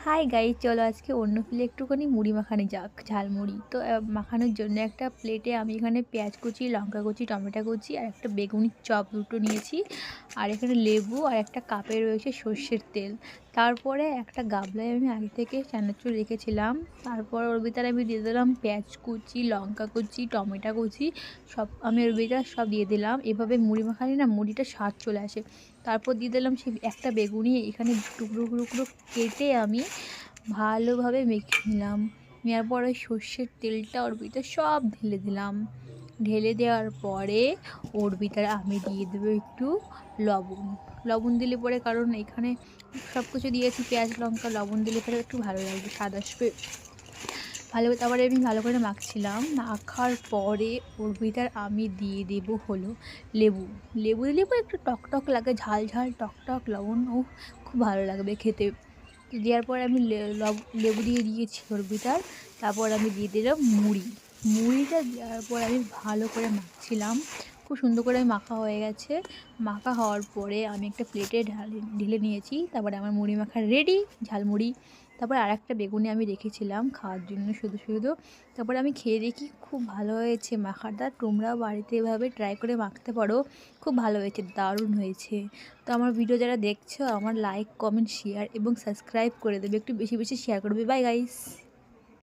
Hi guys, চলো আজকে অন্য প্লে একটুখানি মুড়ি মাখানো যাক, ঝালমুড়ি। তো মাখানোর জন্য একটা প্লেটে আমি এখানে পেঁয়াজ কুচি, লঙ্কা কুচি, টমেটো কুচি আর একটা বেগুনির চপ দুটো নিয়েছি। আর এখানে লেবু আর একটা কাপে রয়েছে সর্ষের তেল। তারপরে একটা গামলায় আমি আগে থেকে চানাচুর রেখেছিলাম। তারপর ওর ভিতরে আমি দিয়ে দিলাম পেঁয়াজ কুচি, লঙ্কা কুচি, টমেটো কুচি, সব আমি ওর ভিতরে সব দিয়ে দিলাম। এভাবে মুড়ি মাখালে না মুড়িটা স্বাদ চলে আসে। তারপর দিয়ে দিলাম সেই একটা বেগুনি এখানে টুকরো টুকরো কেটে আমি ভালোভাবে মেখে নিলাম। নেওয়ার পরে সর্ষের তেলটা ওর ভিতরে সব ঢেলে দিলাম। ঢেলে দেওয়ার পরে ওর ভিতরে আমি দিয়ে দেবো একটু লবণ। লবণ দিলে পরে, কারণ এখানে সব কিছু দিয়েছি, পেঁয়াজ লঙ্কা, লবণ দিলে পরে একটু ভালো লাগবে, স্বাদ আসবে ভালো। তারপরে আমি ভালো করে মাখছিলাম। মাখার পরে ওর ভিতর আমি দিয়ে দেবো হলো লেবু। লেবু দিলে পরে একটু টক টক লাগে, ঝাল ঝাল টক টক লবণ, ও খুব ভালো লাগবে খেতে। তো দেওয়ার পরে আমি লেবু দিয়ে দিয়েছি ওর ভিতর। তারপর আমি দিয়ে দিলাম মুড়িটা দেওয়ার পর আমি ভালো করে মাখছিলাম। খুব সুন্দর করে মাখা হয়ে গেছে। মাখা হওয়ার পরে আমি একটা প্লেটে ঢেলে নিয়েছি। তারপরে আমার মুড়ি মাখা রেডি, ঝালমুড়ি। তারপর আর একটা বেগুনি আমি রেখেছিলাম খাওয়ার জন্য শুধু শুধু। তারপরে আমি খেয়ে দেখি খুব ভালো হয়েছে মাখাটা। তোমরাও বাড়িতে এভাবে ট্রাই করে মাখতে পারো, খুব ভালো হয়েছে, দারুণ হয়েছে। তো আমার ভিডিও যারা দেখছো, আমার লাইক কমেন্ট শেয়ার এবং সাবস্ক্রাইব করে দেবে, একটু বেশি বেশি শেয়ার করবে। Bye guys.